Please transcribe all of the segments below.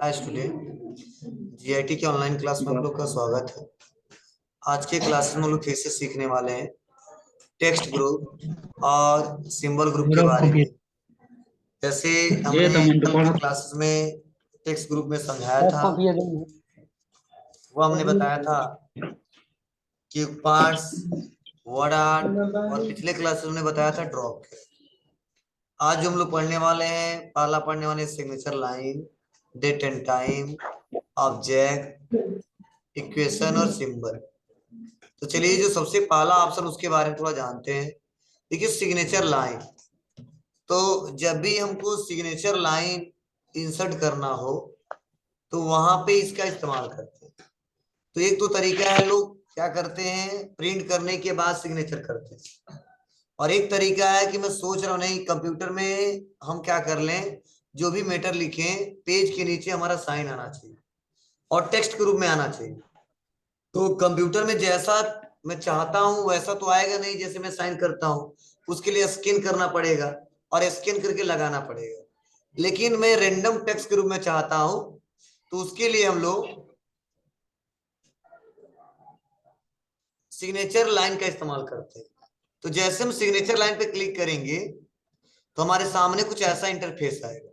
Hi student, GIT के online class में आप लोग का स्वागत है। आज के क्लास में हम लोग फिर से सीखने वाले हैं टेक्स्ट ग्रुप और सिंबल ग्रुप के बारे में। जैसे हमने कल के क्लासेस में टेक्स्ट ग्रुप में समझाया था, वो हमने बताया था कि पार्ट्स, वर्ड आर्ट, और पिछले क्लासेस में बताया था ड्रॉप। आज जो हम लोग पढ़ने वाले हैं, पहला पढ़ने वाले signature line, date and time, object, equation और सिंबल। तो चलिए जो सबसे पहला ऑप्शन उसके बारे में थोड़ा जानते हैं। देखिए सिग्नेचर लाइन, तो जब भी हमको सिग्नेचर लाइन इंसर्ट करना हो तो वहां पे इसका इस्तेमाल करते हैं। तो एक तो तरीका है, लोग क्या करते हैं प्रिंट करने के बाद सिग्नेचर करते हैं, और एक तरीका है कि मैं सोच रहा हूँ नहीं कंप्यूटर में हम क्या कर लें, जो भी मैटर लिखें पेज के नीचे हमारा साइन आना चाहिए और टेक्स्ट के रूप में आना चाहिए। तो कंप्यूटर में जैसा मैं चाहता हूं वैसा तो आएगा नहीं, जैसे मैं साइन करता हूं उसके लिए स्कैन करना पड़ेगा और स्कैन करके लगाना पड़ेगा। लेकिन मैं रैंडम टेक्स्ट के रूप में चाहता हूं तो उसके लिए हम लोग सिग्नेचर लाइन का इस्तेमाल करते हैं। तो जैसे हम सिग्नेचर लाइन पे क्लिक करेंगे तो हमारे सामने कुछ ऐसा इंटरफेस आएगा,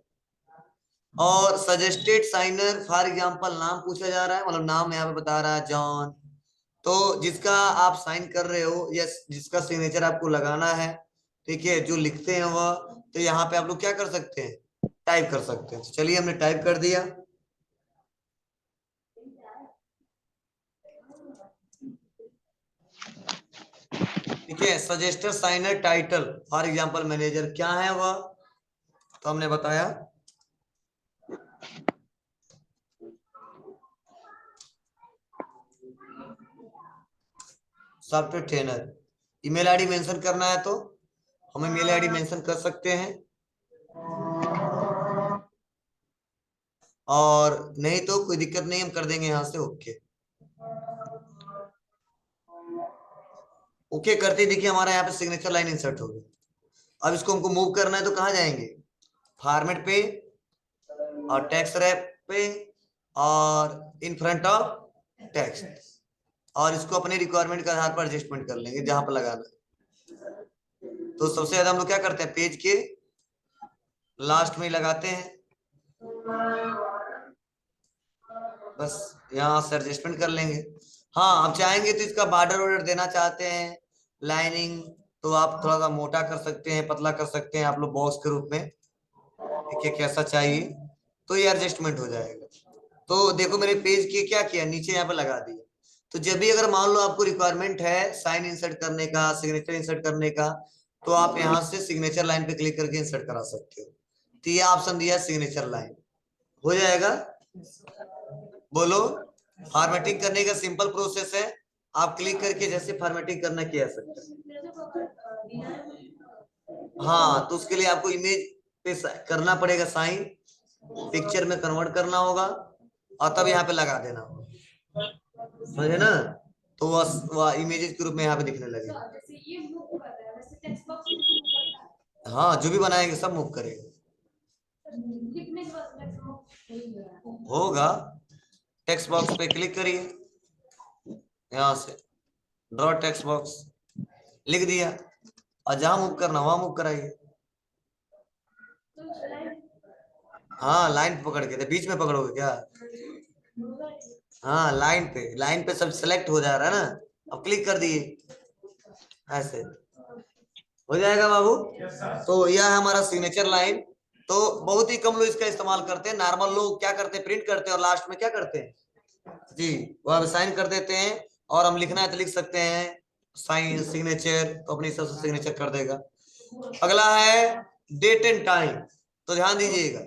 और सजेस्टेड साइनर फॉर एग्जांपल नाम पूछा जा रहा है, मतलब नाम यहाँ पे बता रहा है जॉन। तो जिसका आप साइन कर रहे हो या जिसका सिग्नेचर आपको लगाना है, ठीक है, जो लिखते हैं वह, तो यहाँ पे आप लोग क्या कर सकते हैं, टाइप कर सकते हैं। तो चलिए हमने टाइप कर दिया। ठीक है, सजेस्टर साइनर टाइटल फॉर एग्जांपल मैनेजर, क्या है वह, तो हमने बताया software trainer. Email ID mention करना है तो हम ईमेल आईडी मेंशन कर सकते हैं, और नहीं तो कोई दिक्कत नहीं, हम कर देंगे यहाँ से ओके। ओके करते देखिए हमारा यहाँ पे सिग्नेचर लाइन इंसर्ट हो गई। अब इसको हमको मूव करना है तो कहाँ जाएंगे, फॉर्मेट पे और टेक्स्ट रैप पे और इन फ्रंट ऑफ टेक्स्ट, और इसको अपने रिक्वायरमेंट के आधार पर एडजस्टमेंट कर लेंगे जहां पर लगाना है। तो सबसे ज्यादा हम लोग क्या करते हैं, पेज के लास्ट में ही लगाते हैं, बस यहाँ से एडजस्टमेंट कर लेंगे। हाँ आप चाहेंगे तो इसका बॉर्डर ऑर्डर देना चाहते हैं, लाइनिंग, तो आप थोड़ा सा मोटा कर सकते हैं, पतला कर सकते हैं आप लोग बॉक्स के रूप में, देखिए कैसा चाहिए, तो ये एडजस्टमेंट हो जाएगा। तो देखो मेरे पेज के क्या किया, नीचे यहाँ पे लगा दिया। तो जब भी अगर मान लो आपको रिक्वायरमेंट है साइन इंसर्ट करने का, सिग्नेचर इंसर्ट करने का, तो आप यहाँ से सिग्नेचर लाइन पे क्लिक करके इंसर्ट करा सकते हो। तो ये ऑप्शन दिया सिग्नेचर लाइन, हो जाएगा। बोलो, फॉर्मेटिंग करने का सिंपल प्रोसेस है, आप क्लिक करके जैसे फॉर्मेटिंग करना किया सकते हैं। हाँ तो उसके लिए आपको इमेज पे करना पड़ेगा साइन, पिक्चर में कन्वर्ट करना होगा और तब यहाँ पे लगा देना होगा, समझे ना। तो वह इमेजेस के रूप में यहाँ पे दिखने लगे। हाँ जो भी बनाएंगे सब मूव करेगा, होगा। टेक्स्ट बॉक्स पे क्लिक करिए, यहाँ से ड्रॉ टेक्स्ट बॉक्स लिख दिया, और जहां मूव करना वहां मूव कराइए। हाँ लाइन पकड़ के, तो बीच में पकड़ोगे क्या, हाँ लाइन पे सब सिलेक्ट हो जा रहा है ना, अब क्लिक कर दिए, ऐसे हो जाएगा बाबू। तो यह है हमारा सिग्नेचर लाइन। तो बहुत ही कम लोग इसका इस्तेमाल करते हैं, नॉर्मल लोग क्या करते हैं, प्रिंट करते हैं और लास्ट में क्या करते हैं जी, वो साइन कर देते हैं, और हम लिखना है तो लिख सकते हैं साइन सिग्नेचर, तो अपने हिसाब से सिग्नेचर कर देगा। अगला है डेट एंड टाइम। तो ध्यान दीजिएगा,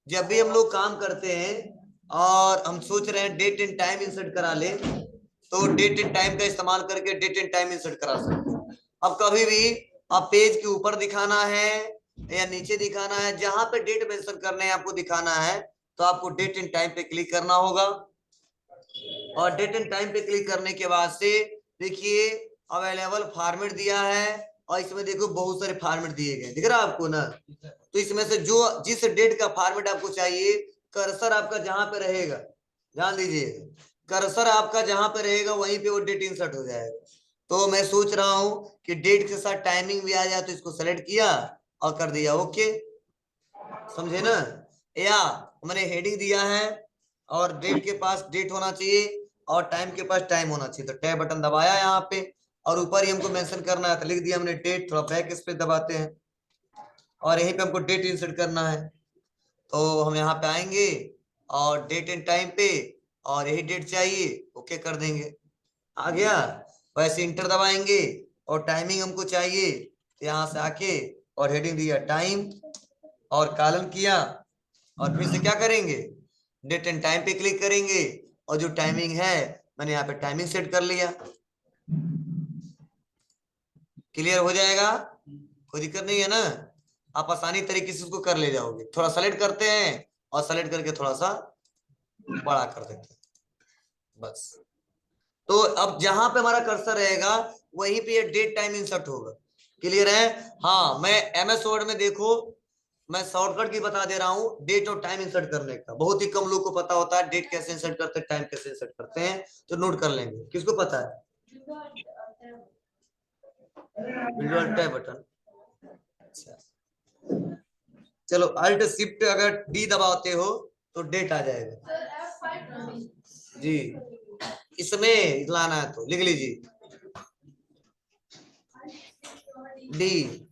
जब भी हम लोग काम करते हैं और हम सोच रहे हैं डेट एंड टाइम इंसर्ट करा ले, तो डेट एंड टाइम का इस्तेमाल करके डेट एंड टाइम इंसर्ट करा सकते हैं। अब कभी भी आप पेज के ऊपर दिखाना है या नीचे दिखाना है, जहां पे डेट मेंशन करने हैं आपको दिखाना है, तो आपको डेट एंड टाइम पे क्लिक करना होगा, और डेट एंड टाइम पे क्लिक करने के बाद से देखिए अवेलेबल फॉर्मेट दिया है, और इसमें देखो बहुत सारे फॉर्मेट दिए गए, दिख रहा है आपको ना। तो इसमें से जो जिस डेट का फॉर्मेट आपको चाहिए कर्सर आपका जहां पे रहेगा, ध्यान दीजिएगा, कर्सर आपका जहां पे रहेगा वहीं पे वो डेट इंसर्ट हो जाएगा। तो मैं सोच रहा हूं कि डेट के साथ टाइमिंग भी आ जाए, तो इसको सेलेक्ट किया और कर दिया ओके, समझे ना। या मैंने हेडिंग दिया है और डेट के पास डेट होना चाहिए और टाइम के पास टाइम होना चाहिए, तो टैब बटन दबाया यहाँ पे और ऊपर ही हमको मेंशन करना है, तो लिख दिया हमने डेट। थोड़ा बैक स्पेस दबाते हैं और यहीं पे हमको डेट इंसर्ट करना है, तो हम यहाँ पे आएंगे और डेट एंड टाइम पे, और यही डेट चाहिए, ओके कर देंगे, आ गया। वैसे इंटर दबाएंगे और टाइमिंग हमको चाहिए, तो यहाँ से आके और हेडिंग दिया टाइम और कॉलन किया और फिर से क्या करेंगे, डेट एंड टाइम पे क्लिक करेंगे और जो टाइमिंग है मैंने यहाँ पे टाइमिंग सेट कर लिया। क्लियर हो जाएगा, कोई दिक्कत नहीं है ना, आप आसानी तरीके से उसको कर ले जाओगे। थोड़ा सेलेक्ट करते हैं और सेलेक्ट करके थोड़ा सा बड़ा कर देते हैं, बस। तो अब जहां पे हमारा कर्सर रहेगा वहीं पे ये डेट टाइम इंसर्ट होगा। क्लियर है। हाँ, मैं एमएस वर्ड में देखो, मैं शॉर्टकट की बता दे रहा हूँ डेट और टाइम इंसर्ट करने का। बहुत ही कम लोग को पता होता है डेट कैसे इंसर्ट करते हैं, टाइम कैसे इंसर्ट करते हैं, तो नोट कर लेंगे। किसको पता है? विंडो टैब बटन, अच्छा चलो, अल्ट शिफ्ट अगर डी दबाते हो तो डेट आ जाएगा जी। इसमें लाना है तो लिख लीजिए डी,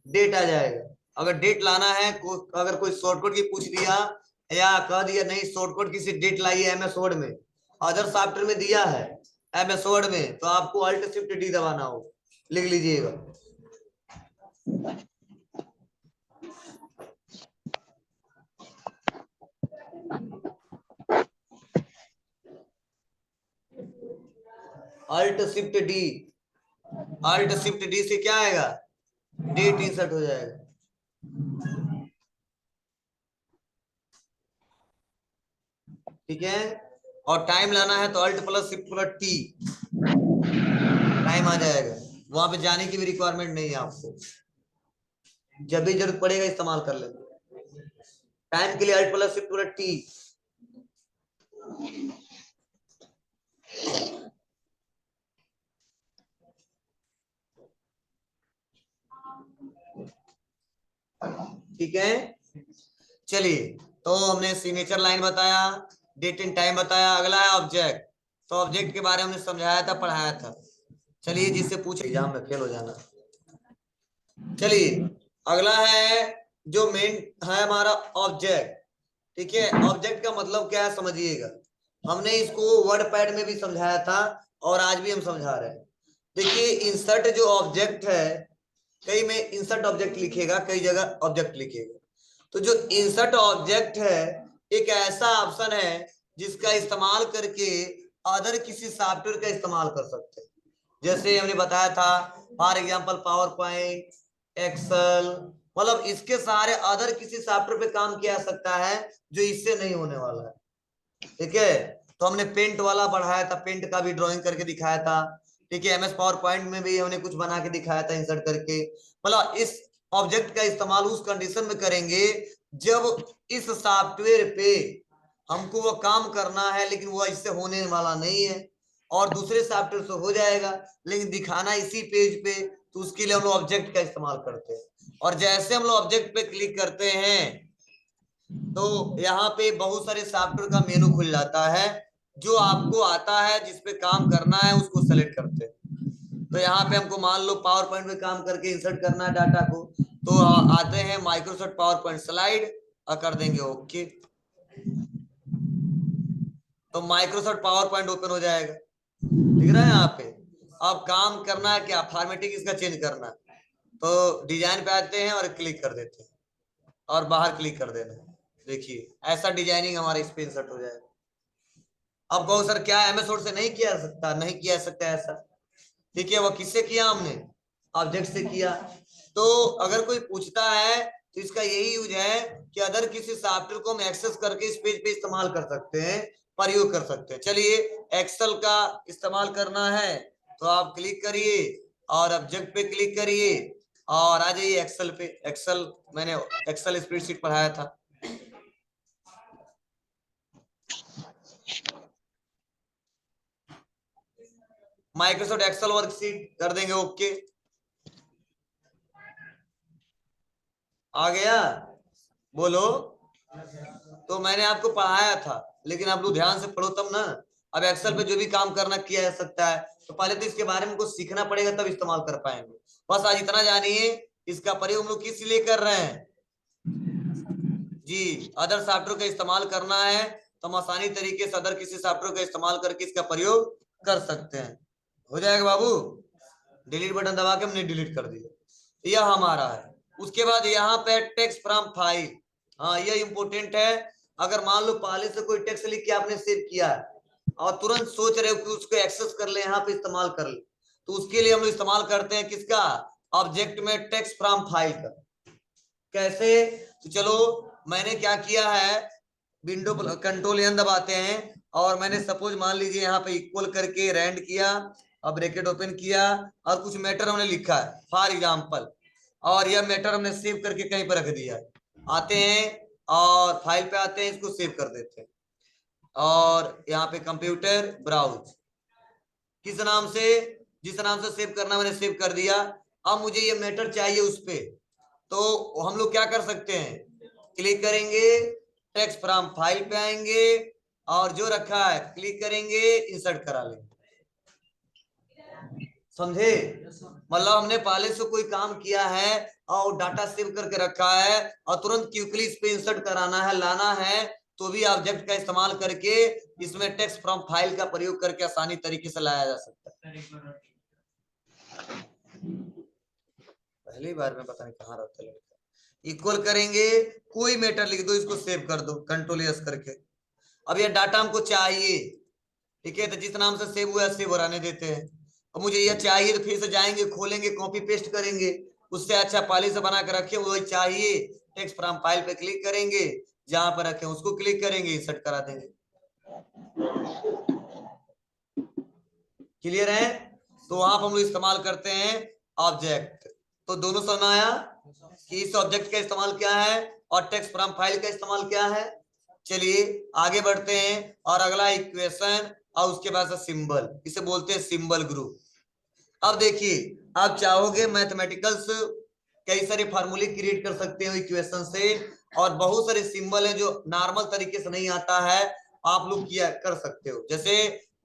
डेट आ जाएगा। अगर डेट लाना है, अगर कोई शॉर्टकट की पूछ दिया या कह दिया नहीं शॉर्टकट की से डेट लाइए एमएस वर्ड में, अदर सॉफ्टवेयर में दिया है एमएस वर्ड में, तो आपको अल्ट शिफ्ट डी दबाना हो, लिख लीजिएगा। Alt shift D, alt shift D से क्या आएगा, डेट इंसर्ट हो जाएगा। ठीक है, और टाइम लाना है तो alt plus shift plus T, time आ जाएगा। वहां पे जाने की भी रिक्वायरमेंट नहीं है आपको, जब भी जरूरत पड़ेगा इस्तेमाल कर लेंगे। टाइम के लिए alt plus shift plus T. ठीक है, चलिए, तो हमने सिग्नेचर लाइन बताया, डेट एंड टाइम बताया। अगला है ऑब्जेक्ट। तो ऑब्जेक्ट के बारे में हमने समझाया था, पढ़ाया था। चलिए, जिससे पूछे एग्जाम में फेल हो जाना। चलिए, अगला है जो मेन है हमारा ऑब्जेक्ट। ठीक है, ऑब्जेक्ट का मतलब क्या है समझिएगा। हमने इसको वर्ड पैड में भी समझाया था और आज भी हम समझा रहे हैं। देखिए, इंसर्ट जो ऑब्जेक्ट है, कई में इंसर्ट ऑब्जेक्ट लिखेगा, कई जगह ऑब्जेक्ट लिखेगा। तो जो इंसर्ट ऑब्जेक्ट है एक ऐसा ऑप्शन है जिसका इस्तेमाल करके अदर किसी सॉफ्टवेयर का इस्तेमाल कर सकते हैं। जैसे हमने बताया था for example PowerPoint, Excel, मतलब इसके सारे अदर किसी सॉफ्टवेयर पे काम किया जा सकता है जो इससे नहीं होने वाला है। ठीक है, तो हमने पेंट वाला बढ़ाया था, पेंट का भी ड्राइंग करके दिखाया था। ठीक है, एमएस पावर पॉइंट में भी हमने कुछ बना के दिखाया था इंसर्ट करके। मतलब इस ऑब्जेक्ट का इस्तेमाल उस कंडीशन में करेंगे जब इस सॉफ्टवेयर पे हमको वो काम करना है लेकिन वो इससे होने वाला नहीं है, और दूसरे सॉफ्टवेयर से हो जाएगा लेकिन दिखाना इसी पेज पे, तो उसके लिए हम लोग ऑब्जेक्ट का इस्तेमाल करते हैं। और जैसे हम लोग ऑब्जेक्ट पे क्लिक करते हैं तो यहाँ पे बहुत सारे सॉफ्टवेयर का मेनू खुल जाता है, जो आपको आता है जिसपे काम करना है उसको सेलेक्ट करते हैं। तो यहाँ पे हमको मान लो पावर पॉइंट में काम करके इंसर्ट करना है डाटा को, तो आते हैं माइक्रोसॉफ्ट पावर पॉइंट स्लाइड और कर देंगे ओके, तो माइक्रोसॉफ्ट पावर पॉइंट ओपन हो जाएगा। दिख रहा है यहाँ पे। अब काम करना है क्या, फॉर्मेटिंग इसका चेंज करना है, तो डिजाइन पे आते हैं और क्लिक कर देते हैं और बाहर क्लिक कर देना। देखिए, ऐसा डिजाइनिंग हमारा इस पे इंसर्ट हो जाएगा। अब कहो सर क्या एमएस वर्ड से नहीं किया जा सकता? नहीं किया जा सकता ऐसा। ठीक है, वो किससे किया हमने, ऑब्जेक्ट से किया। तो अगर कोई पूछता है तो इसका यही यूज है कि अदर किसी सॉफ्टवेयर को हम एक्सेस करके इस पेज पे इस्तेमाल कर सकते हैं, प्रयोग कर सकते हैं। चलिए, एक्सेल का इस्तेमाल करना है तो आप क्लिक करिए और ऑब्जेक्ट पे क्लिक करिए और आ जाइए एक्सेल पे। एक्सेल मैंने एक्सेल स्प्रेडशीट पढ़ाया था। माइक्रोसॉफ्ट एक्सेल वर्कशीट कर देंगे, ओके। आ गया, बोलो। तो मैंने आपको पढ़ाया था, लेकिन आप लोग ध्यान से पढ़ो तब ना। अब एक्सेल पे जो भी काम करना किया जा सकता है, तो पहले तो इसके बारे में कुछ सीखना पड़ेगा, तब इस्तेमाल कर पाएंगे। बस आज इतना जानिए, इसका प्रयोग हम लोग किस लिए कर रहे हैं जी। अदर सॉफ्टवेयर का इस्तेमाल करना है, तो हम आसानी तरीके से अदर किसी सॉफ्टवेयर का इस्तेमाल करके इसका प्रयोग कर सकते हैं। हो जाएगा बाबू। डिलीट बटन दबा के हमने डिलीट कर दिया, यह हमारा है। उसके बाद यहाँ पे टेक्स्ट फ्रॉम फाइल, हाँ यह इंपोर्टेंट है। अगर मान लो पहले से कोई टेक्स्ट लिख के आपने सेव किया है और तुरंत सोच रहे हो कि उसको एक्सेस कर ले, यहाँ पे इस्तेमाल कर ले, तो उसके लिए हम लोग इस्तेमाल करते हैं किसका, ऑब्जेक्ट में टेक्स्ट फ्रॉम फाइल का। कैसे, तो चलो मैंने क्या किया है, विंडो कंट्रोल एन दबाते हैं और मैंने सपोज मान लीजिए यहाँ पे इक्वल करके रैंड किया और ब्रैकेट ओपन किया और कुछ मैटर हमने लिखा है फॉर एग्जांपल, और यह मैटर हमने सेव करके कहीं पर रख दिया है। आते हैं और फाइल पे आते हैं, इसको सेव कर देते हैं और यहाँ पे कंप्यूटर ब्राउज किस नाम से, जिस नाम से सेव करना मैंने सेव कर दिया। अब मुझे ये मैटर चाहिए उस पे, तो हम लोग क्या कर सकते हैं, क्लिक करेंगे, टेक्स्ट फ्रॉम फाइल पे आएंगे और जो रखा है क्लिक करेंगे, इंसर्ट करा लेंगे। समझे, मतलब हमने पहले से कोई काम किया है और डाटा सेव करके रखा है और तुरंत क्विकली इस पे इंसर्ट कराना है, लाना है, तो भी ऑब्जेक्ट का इस्तेमाल करके इसमें टेक्स्ट फ्रॉम फाइल का प्रयोग करके आसानी तरीके से लाया जा सकता है। पहली बार में पता नहीं कहाँ रहता है लड़का। इक्वल करेंगे, कोई मैटर लिख दो, इसको सेव कर दो कंट्रोल एस करके। अब ये डाटा हमको चाहिए, ठीक है, तो जिस नाम से सेव हुआ है सेव रहने देते हैं। अब मुझे यह चाहिए तो फिर से जाएंगे, खोलेंगे, कॉपी पेस्ट करेंगे। उससे अच्छा पहले से बना के रखे, वही चाहिए, टेक्स्ट फ्रॉम फाइल पे क्लिक करेंगे, जहां पर रखे उसको क्लिक करेंगे, इंसर्ट करा देंगे। क्लियर है, तो वहां पर हम लोग इस्तेमाल करते हैं ऑब्जेक्ट। तो दोनों समझ आया कि इस ऑब्जेक्ट का इस्तेमाल क्या है और टेक्स्ट फ्रॉम फाइल का इस्तेमाल क्या है। चलिए आगे बढ़ते हैं, और अगला इक्वेशन और उसके बाद सिंबल, इसे बोलते हैं सिंबल ग्रुप। अब देखिए, आप चाहोगे मैथमेटिकल्स कई सारे फार्मूले क्रिएट कर सकते हो इक्वेशन से, और बहुत सारे सिंबल है जो नॉर्मल तरीके से नहीं आता है, आप लोग किया कर सकते हो। जैसे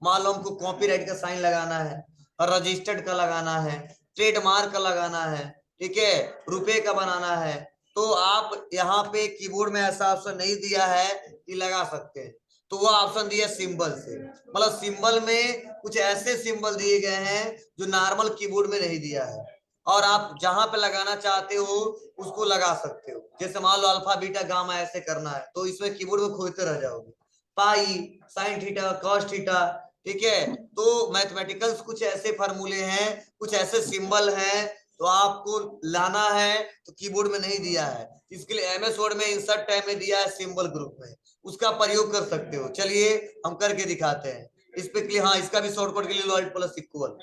मान लो हमको कॉपीराइट का साइन लगाना है, रजिस्टर्ड का लगाना है, ट्रेडमार्क का लगाना है, ठीक है, रुपए का बनाना है, तो आप यहाँ पे कीबोर्ड में ऐसा ऑप्शन नहीं दिया है कि लगा सकते हैं, तो वह ऑप्शन दिया सिंबल से। मतलब सिंबल में कुछ ऐसे सिंबल दिए गए हैं जो नॉर्मल कीबोर्ड में नहीं दिया है, और आप जहां पे लगाना चाहते हो उसको लगा सकते हो। जैसे मान लो अल्फा बीटा गामा ऐसे करना है, तो इसमें कीबोर्ड में खोजते रह जाओगे, pi sine theta cos theta, ठीक है। तो मैथमेटिकल्स कुछ ऐसे फार्मूले हैं, कुछ ऐसे सिंबल हैं, तो आपको लाना है, तो कीबोर्ड में नहीं दिया है, इसके लिए एमएस वर्ड में इंसर्ट टैब में दिया है सिंबल ग्रुप में, उसका प्रयोग कर सकते हो। चलिए हम करके दिखाते हैं इस पे क्लिक। हाँ, इसका भी शॉर्टकट के लिए अल्ट प्लस इक्वल,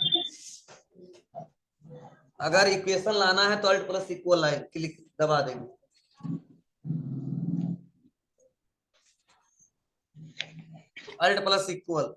अगर इक्वेशन लाना है तो alt plus equal line click दबा देंगे। अल्ट प्लस इक्वल,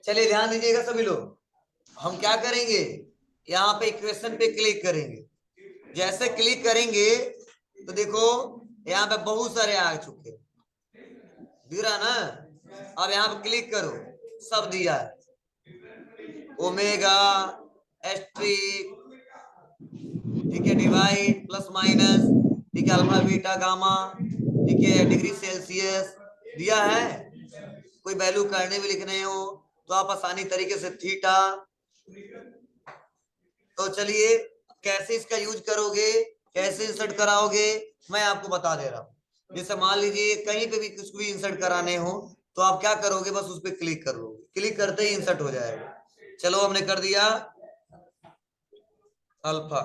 चलिए ध्यान दीजिएगा सभी लोग। हम क्या करेंगे, यहाँ पे इक्वेशन पे क्लिक करेंगे, जैसे क्लिक करेंगे तो देखो यहाँ पे बहुत सारे आ चुके, दिख रहा ना। अब यहाँ पे क्लिक करो, सब दिया है, ओमेगा एस्ट्रिक, ठीक है, डिवाइड प्लस माइनस, ठीक है, अल्फा बीटा गामा, ठीक है, डिग्री सेल्सियस दिया है। कोई वैल्यू करने भी लिखने हो तो आप आसानी तरीके से थीटा। तो चलिए कैसे इसका यूज करोगे, कैसे इंसर्ट कराओगे, मैं आपको बता दे रहा हूँ। जैसे मान लीजिए कहीं पे भी कुछ भी इंसर्ट कराने हो, तो आप क्या करोगे, बस उस पर क्लिक करोगे, क्लिक करते ही इंसर्ट हो जाएगा। चलो हमने कर दिया, अल्फा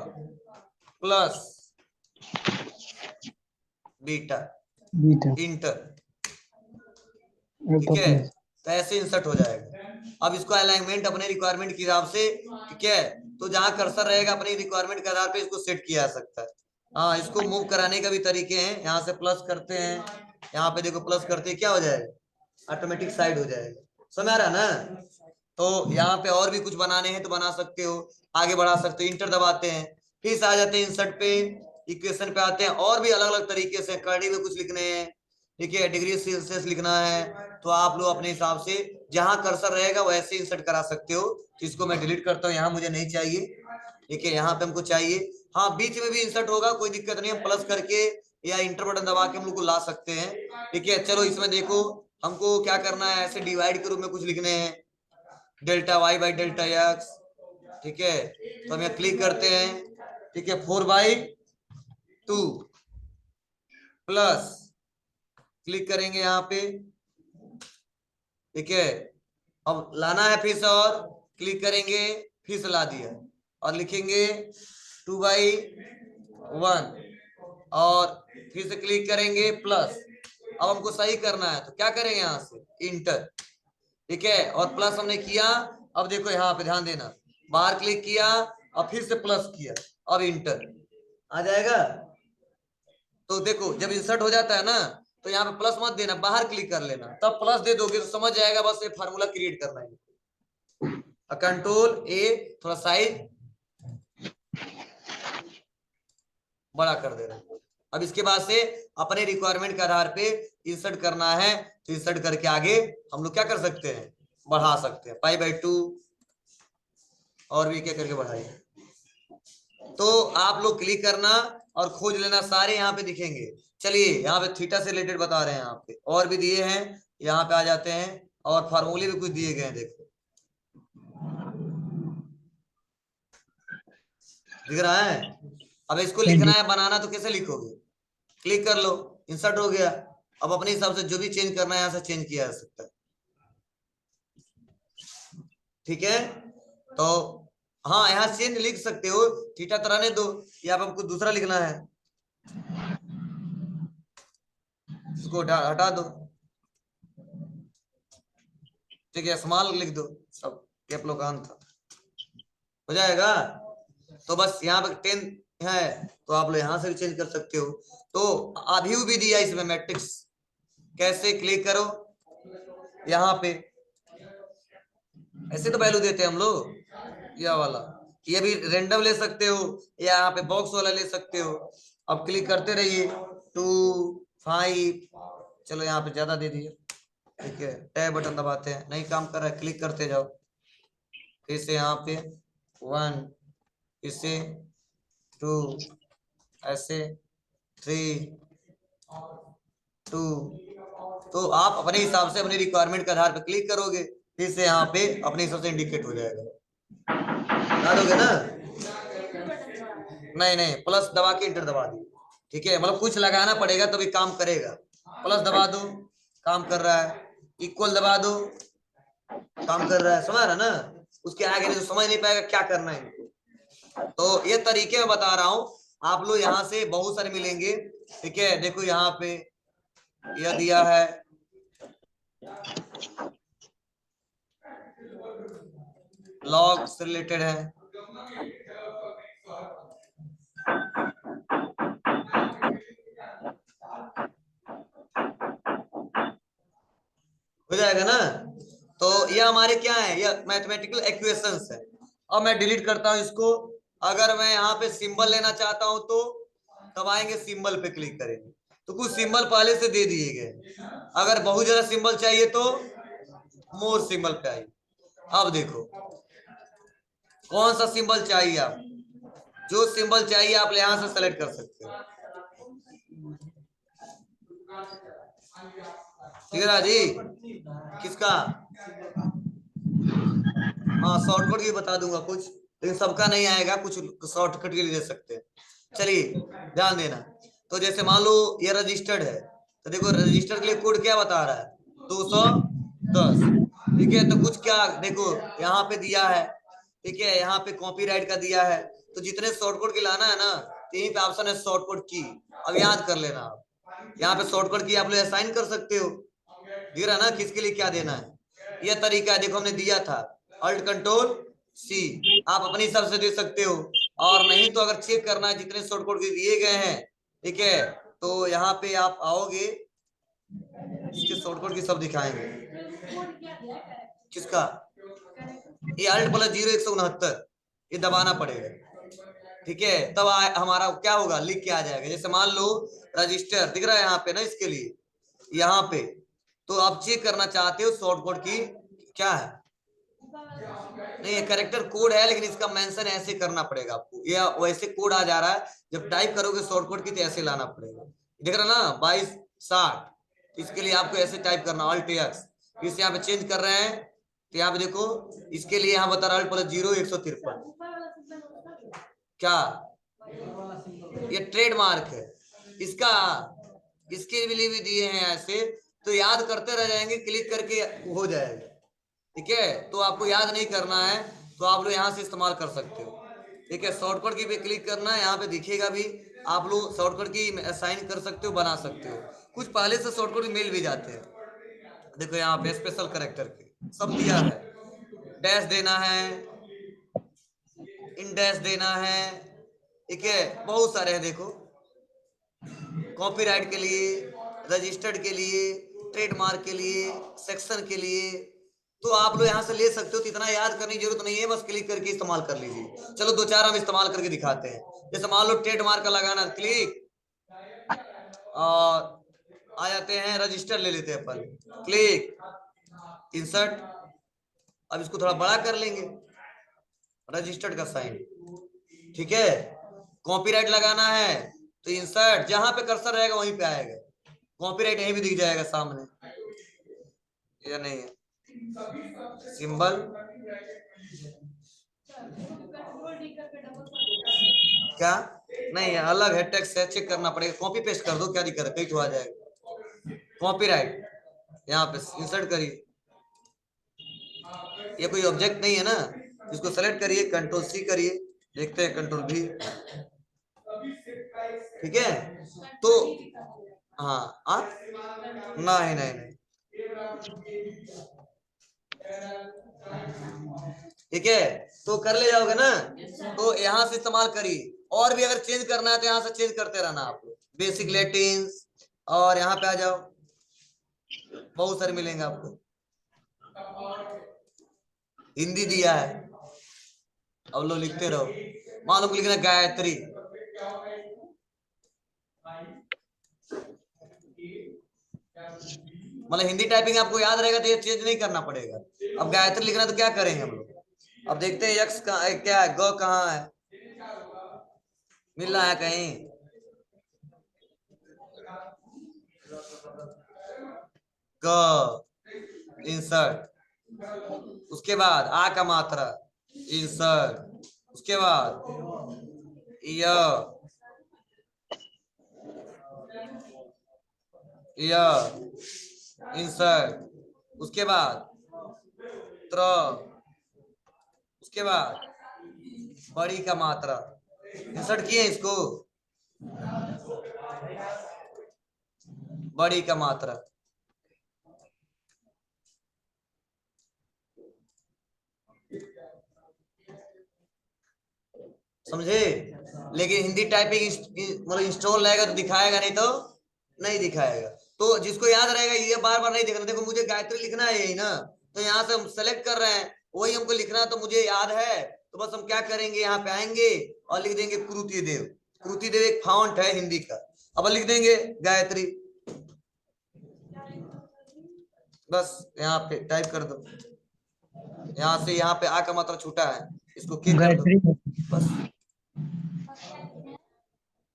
प्लस बीटा इंटर, ठीक है। तो ऐसे इंसर्ट हो जाएगा। अब इसको अलाइनमेंट अपने रिक्वायरमेंट के हिसाब से, ठीक है, तो जहां कर्सर रहेगा अपनी रिक्वायरमेंट के आधार पे इसको सेट किया जा सकता है। हाँ, इसको मूव कराने का भी तरीके हैं। यहाँ से प्लस करते हैं, यहाँ पे देखो प्लस करते हैं, क्या हो जाएगा, ऑटोमेटिक साइड हो जाएगा। समझ आ रहा ना। तो यहाँ पे और भी कुछ बनाने हैं तो बना सकते हो, आगे बढ़ा सकते हो। इंटर दबाते हैं, फिर से आ जाते हैं इंसर्ट पे, इक्वेशन पे आते हैं। और भी अलग अलग तरीके से कर्ली में कुछ लिखने हैं, ठीक है, डिग्री सेल्सियस लिखना है, तो आप लोग अपने हिसाब से जहां कर्सर रहेगा वैसे इंसर्ट करा सकते हो। तो इसको मैं डिलीट करता हूँ, यहाँ मुझे नहीं चाहिए, ठीक है, यहाँ पे हमको चाहिए। हाँ, बीच में भी इंसर्ट होगा, कोई दिक्कत नहीं, हम प्लस करके या इंटर बटन दबा के हम लोग को ला सकते हैं, ठीक है। चलो इसमें देखो हमको क्या करना है, ऐसे डिवाइड के रूप में कुछ लिखने हैं, delta Y by delta X, ठीक है। तो हम यहाँ क्लिक करते हैं, ठीक है, 4/2 प्लस, क्लिक करेंगे यहाँ पे, ठीक है। अब लाना है फिर से, और क्लिक करेंगे, फिर से ला दिया, और लिखेंगे 2/1 और फिर से क्लिक करेंगे प्लस। अब हमको सही करना है तो क्या करेंगे, यहाँ से इंटर, ठीक है, और प्लस हमने किया। अब देखो यहाँ पे ध्यान देना, बाहर क्लिक किया और फिर से प्लस किया, अब इंटर आ जाएगा। तो देखो जब इंसर्ट हो जाता है ना, तो यहाँ पे प्लस मत देना, बाहर क्लिक कर लेना, तब प्लस दे दोगे तो समझ जाएगा। बस ये फार्मूला क्रिएट करना है। कंट्रोल ए, थोड़ा साइज बड़ा कर दे रहा है। अब इसके बाद से अपने रिक्वायरमेंट के आधार पे इंसर्ट करना है, तो इंसर्ट करके आगे हम लोग क्या कर सकते हैं, बढ़ा सकते हैं, π/2 और भी क्या करके बढ़ाइए। तो आप लोग क्लिक करना और खोज लेना, सारे यहाँ पे दिखेंगे। चलिए यहाँ पे थीटा से रिलेटेड बता रहे हैं, यहाँ पे और भी दिए हैं, यहाँ पे आ जाते हैं, और फार्मूले भी कुछ दिए गए हैं, देखो दिख रहा है। अब इसको लिखना है, बनाना, तो कैसे लिखोगे, क्लिक कर लो, इंसर्ट हो गया। अब अपने हिसाब से जो भी चेंज करना है यहाँ से चेंज किया जा सकता है, ठीक है। तो हाँ, यहाँ चेंज लिख सकते हो, थीटा तो रहने दो, या अब हमको दूसरा लिखना है, इसको हटा दो, ठीक है, स्मॉल लिख दो, सब कैप लॉक ऑन था, हो जाएगा। तो बस यहाँ पे 10 है, तो आप लोग यहाँ से भी चेंज कर सकते हो। तो अभी भी दिया इसमें मैट्रिक्स, कैसे, क्लिक करो यहाँ पे, ऐसे तो वैल्यू देते हैं हम लोग, यह वाला, ये भी रेंडम ले सकते हो या यहाँ पे बॉक्स वाला ले सकते हो। अब क्लिक करते रहिए, 2 5, चलो यहाँ पे ज्यादा दे दिए, ठीक है, टैब बटन दबाते हैं, नहीं काम कर रहा है, क्लिक करते जाओ, फिर से यहाँ पे 1, फिर से 2, ऐसे 3 2। तो आप अपने हिसाब से अपने रिक्वायरमेंट के आधार पर क्लिक करोगे, फिर से यहाँ पे अपने हिसाब से इंडिकेट हो जाएगा, डालोगे ना, नहीं प्लस दबा के इंटर दबा दी, ठीक है, मतलब कुछ लगाना पड़ेगा तभी तो काम करेगा। प्लस दबा दो, काम कर रहा है, इक्वल दबा दो, काम कर रहा है, समझ रहा ना। उसके आगे नहीं तो समझ नहीं पाएगा क्या करना है। तो ये तरीके में बता रहा हूँ, आप लोग यहाँ से बहुत सारे मिलेंगे, ठीक है। देखो यहाँ पे यह दिया है, लॉग से रिलेटेड है, हो जाएगा ना। तो ये हमारे क्या है, ये मैथमेटिकल इक्वेशंस है। अब मैं डिलीट करता हूं इसको। अगर मैं यहाँ पे सिंबल लेना चाहता हूं तो दबाएंगे, सिंबल पे क्लिक करेंगे, तो कुछ सिंबल पहले से दे दिए गए। अगर बहुत ज्यादा सिंबल चाहिए तो मोर सिंबल पे आइए। अब देखो कौन सा सिंबल चाहिए, आप जो सिंबल चाहिए आप यहाँ से सेलेक्ट कर सकते हो, ठीक है राजी, किसका, हाँ शॉर्टकट भी बता दूंगा कुछ, लेकिन सबका नहीं आएगा, कुछ शॉर्टकट के लिए दे सकते हैं। चलिए ध्यान देना, तो जैसे मान लो ये रजिस्टर्ड है, तो देखो रजिस्टर के लिए कोड क्या बता रहा है, 210, ठीक है। तो कुछ क्या देखो यहाँ पे दिया है, ठीक है, यहाँ पे कॉपीराइट का दिया है, तो जितने शॉर्टकट की लाना है ना, यहीं पे ऑप्शन है शॉर्टकट की। अब याद कर लेना आप, यहाँ पे शॉर्टकट की आप लोग असाइन कर सकते हो, दिख रहा ना किसके लिए क्या देना है। यह तरीका है, देखो हमने दिया था अल्ट कंट्रोल सी, आप अपने हिसाब से दे सकते हो। और नहीं तो अगर चेक करना है जितने शॉर्टकट के दिए गए हैं, ठीक है, तो यहाँ पे आप आओगे, इसके शॉर्टकट की सब दिखाएंगे। किसका? ये अल्ट प्लस 0 169 ये दबाना पड़ेगा, ठीक है, तब हमारा क्या होगा, लिख के आ जाएगा। जैसे मान लो रजिस्टर दिख रहा है यहाँ पे ना, इसके लिए यहाँ पे, तो आप चेक करना चाहते हो शॉर्टकट की क्या है, नहीं ये करेक्टर कोड है, लेकिन इसका मेंशन ऐसे करना पड़ेगा आपको, या वैसे कोड आ जा रहा है, जब टाइप करोगे शॉर्टकट की तो ऐसे लाना पड़ेगा, दिख रहा ना 2260, इसके लिए आपको ऐसे टाइप करना अल्ट एक्स। इस यहाँ पे चेंज कर रहे हैं, तो यहाँ पे देखो इसके लिए यहाँ बता रहा है प्लस 0 153, क्या ये ट्रेडमार्क है इसका, इसके लिए भी दिए हैं ऐसे, तो याद करते रह जाएंगे, क्लिक करके हो जाएगा, ठीक है। तो आपको याद नहीं करना है तो आप लोग यहाँ से इस्तेमाल कर सकते हो, ठीक है। शॉर्टकट की पे क्लिक करना है, यहाँ पे दिखेगा भी, आप लोग शॉर्टकट की असाइन कर सकते हो, बना सकते हो, कुछ पहले से शॉर्टकट मिल भी जाते हैं। देखो यहाँ पे स्पेशल कैरेक्टर के सब दिया है, डैश देना है, इंडेक्स देना है, ठीक है, बहुत सारे हैं देखो, कॉपीराइट के लिए, रजिस्टर्ड के लिए, ट्रेडमार्क के लिए, सेक्शन के लिए, तो आप लोग यहाँ से ले सकते हो, तो इतना याद करने की जरूरत नहीं है, बस क्लिक करके इस्तेमाल कर लीजिए। चलो दो चार हम इस्तेमाल करके दिखाते हैं। जैसे मान लो ट्रेडमार्क का लगाना, क्लिक, और आ जाते हैं, रजिस्टर ले लेते हैं अपन, क्लिक, इंसर्ट, अब इसको थोड़ा बड़ा कर लेंगे, रजिस्टर्ड का साइन, ठीक है। कॉपीराइट लगाना है तो इंसर्ट, जहां पे कर्सर रहेगा वहीं पे आएगा, कॉपीराइट यहीं भी दिख जाएगा सामने, या नहीं है सिंबल, क्या नहीं है, अलग है, टेक्स्ट है, चेक करना पड़ेगा, कॉपी पेस्ट कर दो, क्या दिक्कत है, कहीं तो आ जाएगा। कॉपीराइट यहाँ पे इंसर्ट करिए, ये कोई ऑब्जेक्ट नहीं है ना, इसको सेलेक्ट करिए, कंट्रोल सी करिए, देखते हैं कंट्रोल भी, ठीक है। तो हाँ नहीं नहीं नहीं, ठीक है, तो कर ले जाओगे ना, तो यहाँ से इस्तेमाल करिए, और भी अगर चेंज करना है तो यहाँ से चेंज करते रहना आप लोग, बेसिक लैटिन्स, और यहाँ पे आ जाओ, बहुत सारे मिलेंगे आपको, हिंदी दिया है, अब लोग लिखते रहो, मान लो लिखना गायत्री, मतलब हिंदी टाइपिंग आपको याद रहेगा तो ये चेंज नहीं करना पड़ेगा। अब गायत्री लिखना तो क्या करेंगे हम लोग, अब देखते हैं यक्स कहाँ है, क्या है, ग कहाँ है, मिल रहा है कहीं, ग, इंसर्ट, उसके बाद आ का मात्रा, इंसर्ट, उसके बाद य, इंसर्ट, उसके बाद त्र, उसके बाद बड़ी का मात्रा, इंसर्ट किए इसको, बड़ी का मात्रा, समझे। लेकिन हिंदी टाइपिंग मतलब इंस्टॉल रहेगा तो दिखाएगा, नहीं तो नहीं दिखाएगा। तो जिसको याद रहेगा ये बार बार नहीं देखना, देखो मुझे गायत्री लिखना है यही ना, तो यहाँ से हम सेलेक्ट कर रहे हैं, वही हमको लिखना है, तो मुझे याद है, तो बस हम क्या करेंगे, यहाँ पे आएंगे और लिख देंगे कृति देव, कृति देव एक फॉन्ट है हिंदी का, अब लिख देंगे गायत्री, बस यहाँ पे टाइप कर दो, यहाँ से यहाँ पे आ का मात्रा छूटा है, इसको के कर दो, बस।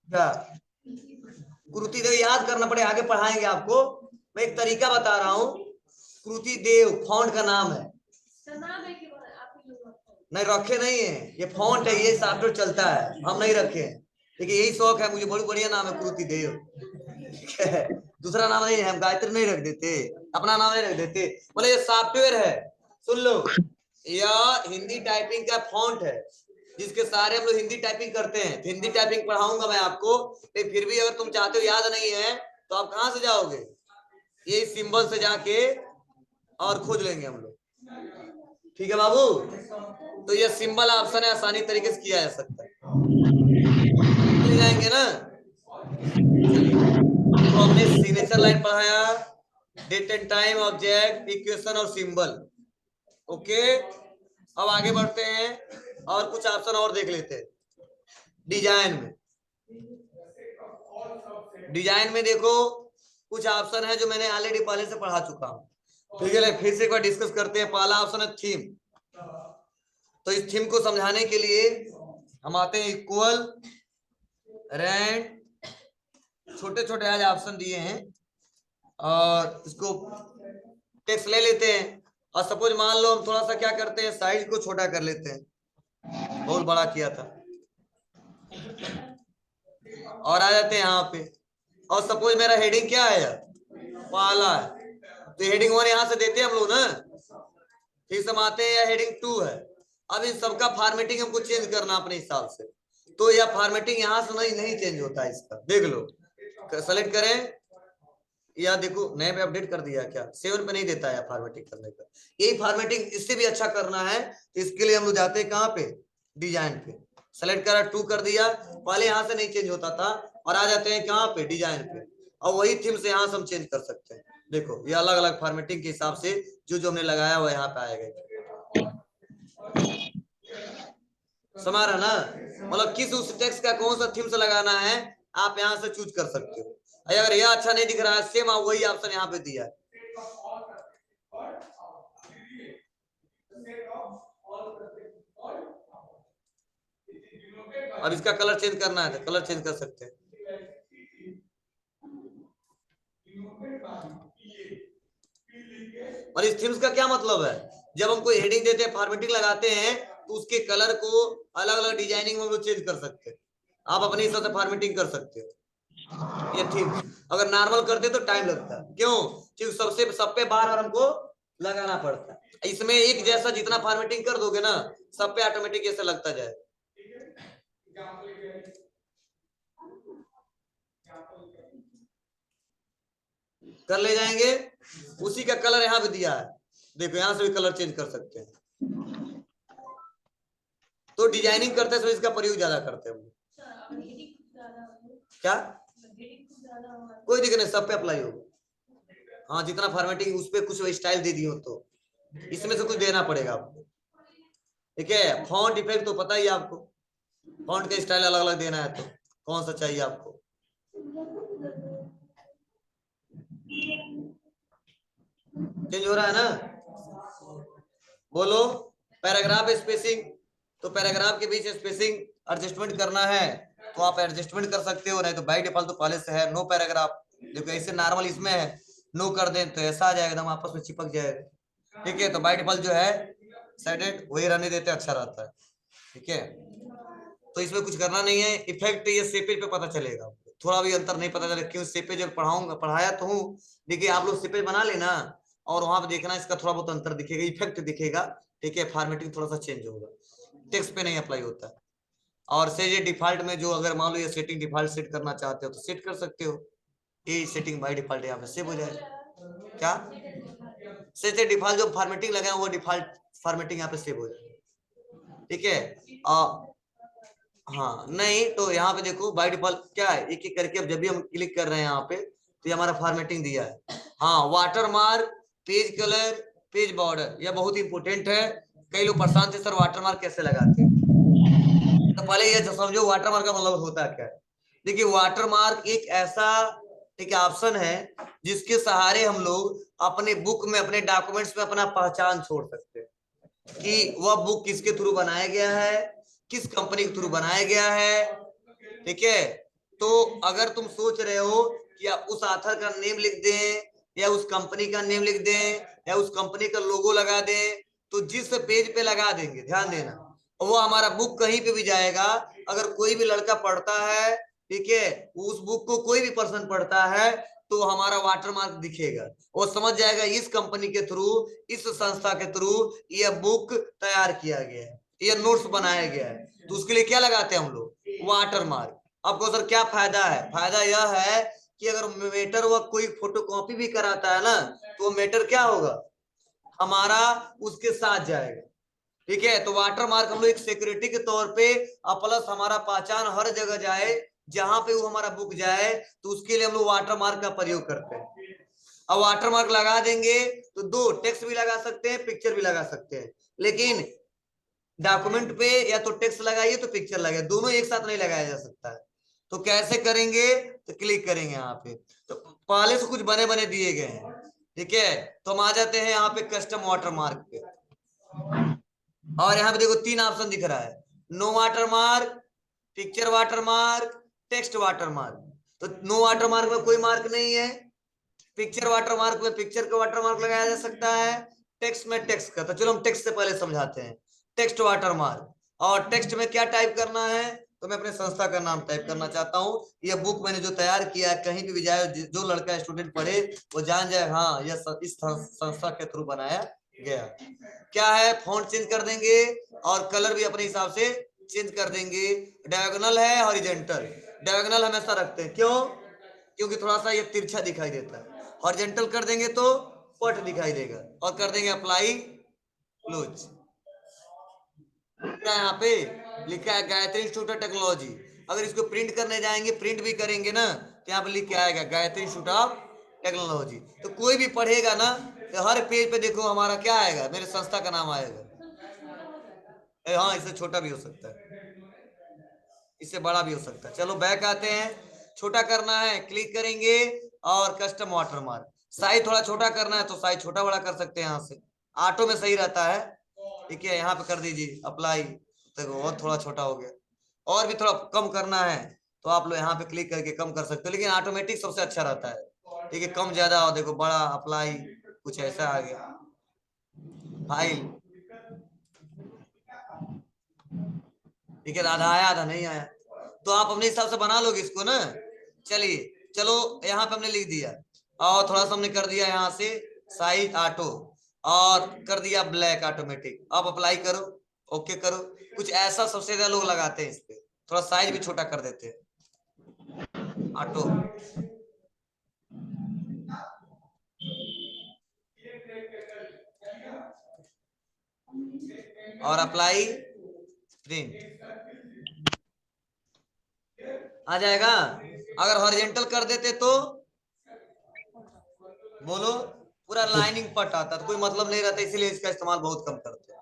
क्या कृति देव याद करना पड़े, आगे पढ़ाएंगे आपको, मैं एक तरीका बता रहा हूँ, कृति देव फॉन्ट का नाम है, नहीं रखे नहीं है, ये फॉन्ट है, ये सॉफ्टवेयर चलता है, हम नहीं रखे हैं, देखिए यही शौक है मुझे, बड़ी बढ़िया नाम है कृति देव, दूसरा नाम नहीं है, हम गायत्री नहीं रख देते, अपना नाम नहीं रख देते, बोले ये सॉफ्टवेयर है, सुन लो, यह हिंदी टाइपिंग का फॉन्ट है जिसके सहारे हम लोग हिंदी टाइपिंग करते हैं। तो हिंदी टाइपिंग पढ़ाऊंगा मैं आपको, लेकिन फिर भी अगर तुम चाहते हो याद नहीं है तो आप कहां से जाओगे, ये सिंबल से जाके और खोज लेंगे हम लोग। ठीक है बाबू, तो ये सिंबल ऑप्शन है, आसानी तरीके से किया जा सकता है। ले जाएंगे ना। तो हमने सिग्नेचर लाइन पढ़ाया, date and time, object, equation और सिंबल। ओके, अब आगे बढ़ते हैं और कुछ ऑप्शन और देख लेते हैं। डिजाइन में, डिजाइन में देखो कुछ ऑप्शन है जो मैंने ऑलरेडी पहले से पढ़ा चुका हूं। ठीक है, फिर से एक बार डिस्कस करते हैं। पहला ऑप्शन है थीम। तो इस थीम को समझाने के लिए हम आते हैं इक्वल, रैंड, छोटे छोटे आज ऑप्शन दिए हैं और इसको टेक्स्ट ले लेते हैं। और सपोज मान लो हम थोड़ा सा क्या करते हैं, साइज को छोटा कर लेते हैं, बहुत बड़ा किया था, और आ जाते हैं यहाँ पे। और सपोज मेरा हेडिंग क्या है, पहला है, तो हेडिंग 1 यहाँ से देते हैं हम लोग ना। फिर से आते हैं, या हेडिंग 2 है। अब इन सबका फॉर्मेटिंग हमको चेंज करना अपने हिसाब से, तो यह फॉर्मेटिंग यहाँ से नहीं चेंज होता है इसका। देख लो, सेलेक्ट करें, या देखो नए पे अपडेट कर दिया क्या, 7 पे नहीं देता है फॉर्मेटिंग करने का। यही फॉर्मेटिंग इससे भी अच्छा करना है तो इसके लिए हम लोग जाते हैं कहाँ पे, डिजाइन पे। सेलेक्ट करा, 2 कर दिया, पहले यहाँ से नहीं चेंज होता था, और आ जाते हैं कहाँ पे, डिजाइन पे। और वही थीम से यहाँ से हम चेंज कर सकते हैं। देखो ये अलग अलग फॉर्मेटिंग के हिसाब से जो जो हमने लगाया वो यहाँ पे आएगा। समझ रहा ना, मतलब किस उस टेक्स्ट का कौन सा थीम से लगाना है आप यहाँ से चूज कर सकते हो। अगर यह अच्छा नहीं दिख रहा है, सेम वही ऑप्शन यहाँ पे दिया है। अब इसका कलर चेंज करना है तो कलर चेंज कर सकते हैं। और इस थीम्स का क्या मतलब है, जब हम कोई हेडिंग देते हैं, फॉर्मेटिंग लगाते हैं, तो उसके कलर को अलग अलग डिजाइनिंग में चेंज कर सकते हैं। आप अपने हिसाब से फॉर्मेटिंग कर सकते हो। ये थीम अगर नॉर्मल करते तो टाइम लगता है, क्यों, क्योंकि सबसे सब पे बार बार हमको लगाना पड़ता है। इसमें एक जैसा जितना फॉर्मेटिंग कर दोगे ना, सब पे ऑटोमेटिक ऐसा लगता जाए। कर ले जाएंगे, उसी का कलर यहाँ पे दिया है, देखो यहाँ से भी कलर चेंज कर सकते हैं। तो डिजाइनिंग करते समय इसका प्रयोग ज्यादा करते हैं। क्या, कोई दिक्कत नहीं, सब पे अप्लाई होगा। हाँ, जितना फॉर्मेटिंग उस पर कुछ स्टाइल दे दी हो तो इसमें से कुछ देना पड़ेगा आपको। ठीक है, फॉन्ट इफेक्ट तो पता ही आपको, फॉन्ट का स्टाइल अलग अलग देना है तो कौन सा चाहिए आपको। चेंज हो रहा है ना, बोलो। पैराग्राफ स्पेसिंग, तो पैराग्राफ के बीच स्पेसिंग एडजस्टमेंट करना है तो आप एडजस्टमेंट कर सकते हो, नहीं तो बाय डिफॉल्ट तो पहले से है नो पैराग्राफ। देखो ऐसे नॉर्मल इसमें है, नो कर दें तो ऐसा आ जाएगा, एकदम आपस में चिपक जाएगा। ठीक है, तो बाय डिफॉल्ट जो है सेटेड वही रहने देते अच्छा रहता है। ठीक है, तो इसमें कुछ करना नहीं है। इफेक्ट ये सेपेज पे पता चलेगा, थोड़ा भी अंतर नहीं पता चलेगा, क्यों सेपेज जब पढ़ाया तो हूँ। देखिए आप लोग सेपेज बना लेना और वहां पे देखना, इसका थोड़ा बहुत अंतर दिखेगा, इफेक्ट दिखेगा। ठीक है, फॉर्मेटिंग थोड़ा सा चेंज होगा, टेक्स्ट पे नहीं अप्लाई होता। और से ये डिफॉल्ट में जो, अगर मान लो ये सेटिंग डिफॉल्ट सेट करना चाहते हो तो सेट कर सकते हो, ये सेटिंग बाय डिफॉल्ट यहाँ पे सेव हो जाएगा। क्या से डिफॉल्ट जो फॉर्मेटिंग लगाए वो डिफॉल्ट फॉर्मेटिंग यहाँ पे सेव हो जाएगा। ठीक है, हाँ नहीं तो यहाँ पे देखो बाय डिफॉल्ट क्या है, एक एक करके अब जब भी हम क्लिक कर रहे हैं यहाँ पे तो ये हमारा फॉर्मेटिंग दिया है। हाँ, water mark, page colour, page border, यह बहुत इंपोर्टेंट है। कई लोग परेशान थे सर वाटर मार्क कैसे लगाते हैं, तो पहले ये समझो वाटर मार्क का मतलब होता क्या है। देखिए वाटर मार्क एक ऐसा एक ऑप्शन है जिसके सहारे हम लोग अपने बुक में, अपने डॉक्यूमेंट्स में अपना पहचान छोड़ सकते हैं कि वह बुक किसके थ्रू बनाया गया है, किस कंपनी के थ्रू बनाया गया है। ठीक है, तो अगर तुम सोच रहे हो कि आप उस ऑथर का नेम लिख दें या उस कंपनी का नेम लिख दें या उस कंपनी का लोगो लगा दें, तो जिस पेज पे लगा देंगे ध्यान देना, वो हमारा बुक कहीं पे भी जाएगा। अगर कोई भी लड़का पढ़ता है, ठीक है, उस बुक को कोई भी पर्सन पढ़ता है तो हमारा वाटरमार्क दिखेगा, वो समझ जाएगा इस कंपनी के थ्रू, इस संस्था के थ्रू ये बुक तैयार किया गया है, ये नोट्स बनाया गया है। तो उसके लिए क्या लगाते हैं हम लोग? वाटरमार्क। आपको सर क्या फायदा है? फायदा यह है कि अगर मेटर व कोई फोटोकॉपी भी कराता है ना, तो मेटर क्या होगा, हमारा उसके साथ जाएगा। ठीक है, तो वाटरमार्क हम लोग एक सिक्योरिटी के तौर पे, प्लस हमारा पहचान हर जगह जाए, जहां पे वो हमारा बुक जाए, तो उसके लिए हम लोग वाटरमार्क का प्रयोग करते हैं। अब वाटरमार्क लगा देंगे तो दो टेक्स्ट भी लगा सकते हैं, पिक्चर भी लगा सकते हैं, लेकिन डॉक्यूमेंट पे या तो टेक्स्ट लगाइए तो पिक्चर लगाइए, दोनों एक साथ नहीं लगाया जा सकता है। तो कैसे करेंगे? तो क्लिक करेंगे यहाँ पे, तो पहले से कुछ बने बने दिए गए हैं। ठीक है, तो हम आ जाते हैं यहाँ पे कस्टम वाटरमार्क पे, और यहाँ पे देखो 3 ऑप्शन दिख रहा है, no watermark, picture watermark, text watermark. तो नो वाटरमार्क में कोई मार्क नहीं है, पिक्चर वाटरमार्क में पिक्चर का वाटरमार्क लगाया जा सकता है, टेक्स्ट में टेक्स्ट का। तो चलो हम टेक्स्ट से पहले समझाते हैं, टेक्स्ट वाटरमार्क। और टेक्स्ट में क्या टाइप करना है? तो मैं अपने संस्था का नाम टाइप करना चाहता हूँ। यह बुक मैंने जो तैयार किया है, कहीं भी जाए जो लड़का स्टूडेंट पढ़े वो जान जाए हाँ यह इस संस्था के थ्रू बनाया गया। क्या है, फॉन्ट चेंज कर देंगे और कलर भी अपने हिसाब से चेंज कर देंगे। डायगोनल है, हॉरिजॉन्टल। डायगोनल हमेशा रखते हैं, क्यों? क्योंकि थोड़ा सा ये तिरछा दिखाई देता है। हॉरिजॉन्टल कर देंगे तो पट दिखाई देगा। और कर देंगे अप्लाई क्लोज। यहाँ पे लिखा है गायत्री इंस्टीट्यूट ऑफ टेक्नोलॉजी। अगर इसको प्रिंट करने जाएंगे, प्रिंट भी करेंगे ना, तो यहाँ पे लिख के आएगा गायत्री इंस्टीट्यूट ऑफ टेक्नोलॉजी। तो कोई भी पढ़ेगा ना, तो हर पेज पे देखो हमारा क्या आएगा, मेरे संस्था का नाम आएगा। हाँ, इससे छोटा भी हो सकता है, इससे बड़ा भी हो सकता है। चलो बैक आते हैं, छोटा करना है क्लिक करेंगे, और कस्टम वाटरमार्क। साइज थोड़ा छोटा करना है तो साइज छोटा बड़ा कर सकते हैं यहाँ से, ऑटो में सही रहता है। ठीक है, यहाँ पे कर दीजिए अप्लाई, देखो बहुत थोड़ा छोटा हो गया। और भी थोड़ा कम करना है तो आप लोग यहाँ पे क्लिक करके कम कर सकते हो, लेकिन ऑटोमेटिक सबसे अच्छा रहता है। ठीक है, कम ज्यादा हो, देखो बड़ा अप्लाई कुछ ऐसा आ गया। फाइल, ठीक है, आधा आया आधा नहीं आया, तो आप अपने हिसाब से बना लोगे इसको ना। चलिए, चलो यहाँ पे हमने लिख दिया, और थोड़ा सा हमने कर दिया यहाँ से साइज ऑटो, और कर दिया ब्लैक ऑटोमेटिक। अब अप्लाई करो, ओके करो। कुछ ऐसा सबसे ज्यादा लोग लगाते हैं इस पे, थोड़ा साइज भी छोटा कर देते हैं ऑटो। और अप्लाई प्रिंट आ जाएगा। अगर हॉरिजॉन्टल कर देते तो बोलो पूरा लाइनिंग पट आता, तो कोई मतलब नहीं रहता, इसीलिए इसका इस्तेमाल बहुत कम करते हैं।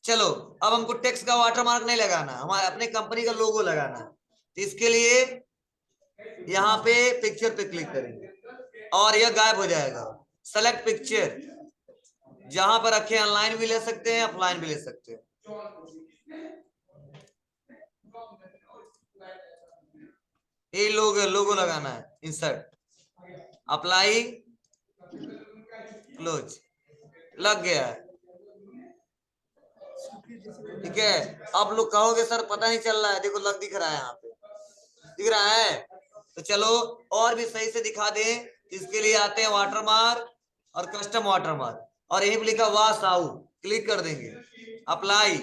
चलो, अब हमको टेक्स्ट का वाटरमार्क नहीं लगाना, हमारे अपने कंपनी का लोगो लगाना है। तो इसके लिए यहाँ पे पिक्चर पे क्लिक करेंगे और यह गायब हो जाएगा। सेलेक्ट पिक्चर, जहां पर रखे ऑनलाइन भी ले सकते हैं, ऑफलाइन भी ले सकते हैं। ये लोगो लगाना है, इंसर्ट, अप्लाई क्लोज, लग गया है। ठीक है, आप लोग कहोगे सर पता नहीं चल रहा है, देखो लग दिख रहा है, यहाँ पे दिख रहा है। तो चलो और भी सही से दिखा दें, इसके लिए आते हैं वाटरमार्क और कस्टम वाटरमार्क, और यहीं पे लिखा वाश आउट, क्लिक कर देंगे, अप्लाई।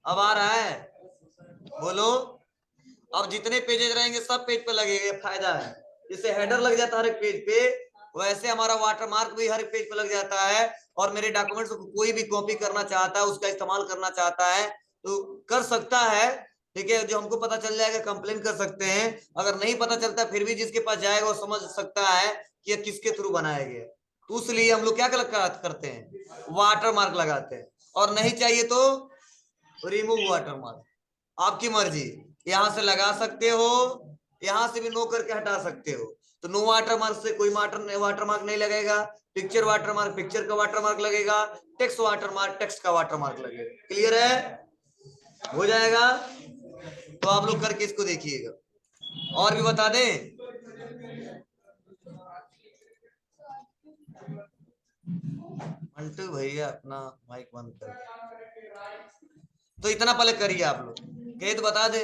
अब आ रहा है, बोलो। अब जितने पेजेस रहेंगे सब पेज पे लगेगा, फायदा है। जैसे हेडर लग जाता है हर एक पेज पे, वैसे हमारा वाटरमार्क भी हर एक पेज पे लग जाता है। और मेरे डॉक्यूमेंट्स को कोई भी कॉपी करना चाहता है, उसका इस्तेमाल करना चाहता है तो कर सकता है। ठीक है, जो हमको पता चल जाएगा कंप्लेन कर सकते हैं, अगर नहीं पता चलता फिर भी जिसके पास जाएगा वो समझ सकता है कि ये किसके थ्रू बनाया गया। तो इसलिए हम लोग क्या करते हैं, वाटरमार्क लगाते हैं। और नहीं चाहिए तो रिमूव वाटरमार्क, आपकी मर्जी, यहां से लगा सकते हो, यहां से भी नो करके हटा सकते हो। तो नो वाटरमार्क से कोई वाटरमार्क नहीं लगेगा, पिक्चर वाटरमार्क पिक्चर का वाटरमार्क लगेगा, टेक्स्ट वाटरमार्क टेक्स्ट का वाटरमार्क लगेगा। क्लियर है? हो जाएगा। तो आप लोग करके इसको देखिएगा। और भी बता दें, मंटू भैया अपना माइक बंद कर, तो इतना पहले करिए आप लोग, कहे तो बता दे।